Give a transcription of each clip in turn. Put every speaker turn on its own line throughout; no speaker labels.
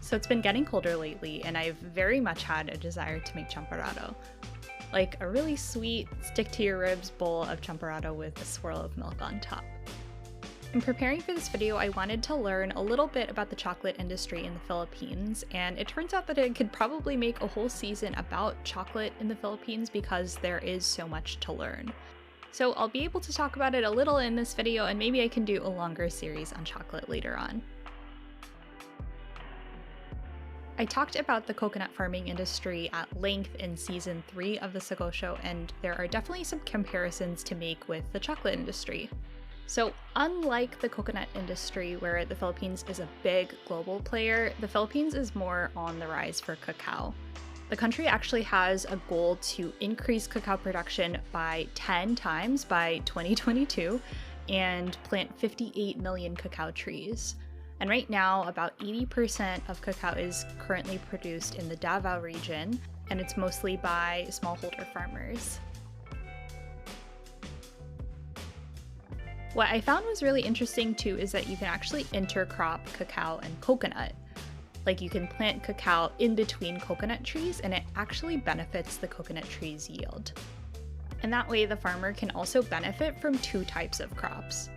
So it's been getting colder lately, and I've very much had a desire to make champorado. Like a really sweet, stick-to-your-ribs bowl of champorado with a swirl of milk on top. In preparing for this video, I wanted to learn a little bit about the chocolate industry in the Philippines, and it turns out that I could probably make a whole season about chocolate in the Philippines because there is so much to learn. So I'll be able to talk about it a little in this video, and maybe I can do a longer series on chocolate later on. I talked about the coconut farming industry at length in season 3 of the Sago Show, and there are definitely some comparisons to make with the chocolate industry. So unlike the coconut industry, where the Philippines is a big global player, the Philippines is more on the rise for cacao. The country actually has a goal to increase cacao production by 10 times by 2022 and plant 58 million cacao trees. And right now, about 80% of cacao is currently produced in the Davao region, and it's mostly by smallholder farmers. What I found was really interesting too is that you can actually intercrop cacao and coconut. Like you can plant cacao in between coconut trees, and it actually benefits the coconut tree's yield. And that way the farmer can also benefit from 2 types of crops.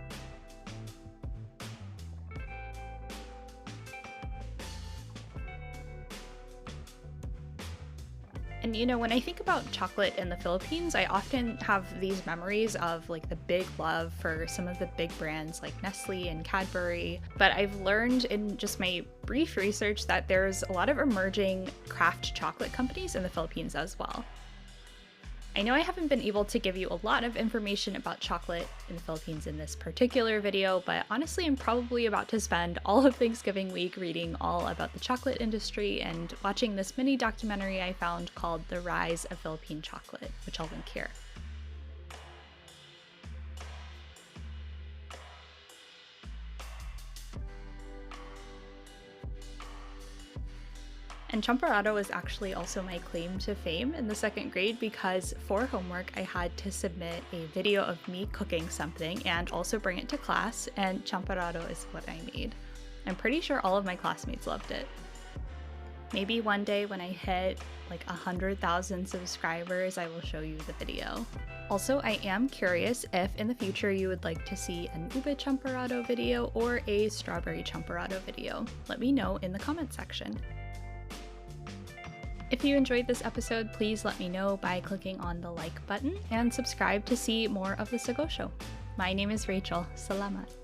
And you know, when I think about chocolate in the Philippines, I often have these memories of like the big love for some of the big brands like Nestle and Cadbury. But I've learned in just my brief research that there's a lot of emerging craft chocolate companies in the Philippines as well. I know I haven't been able to give you a lot of information about chocolate in the Philippines in this particular video, but honestly I'm probably about to spend all of Thanksgiving week reading all about the chocolate industry and watching this mini documentary I found called The Rise of Philippine Chocolate, which I'll link here. And champorado is actually also my claim to fame in the 2nd grade because for homework I had to submit a video of me cooking something and also bring it to class, and champorado is what I made. I'm pretty sure all of my classmates loved it. Maybe one day when I hit like 100,000 subscribers, I will show you the video. Also, I am curious if in the future you would like to see an ube champorado video or a strawberry champorado video. Let me know in the comment section. If you enjoyed this episode, please let me know by clicking on the like button and subscribe to see more of the Sago Show. My name is Rachel. Salamat.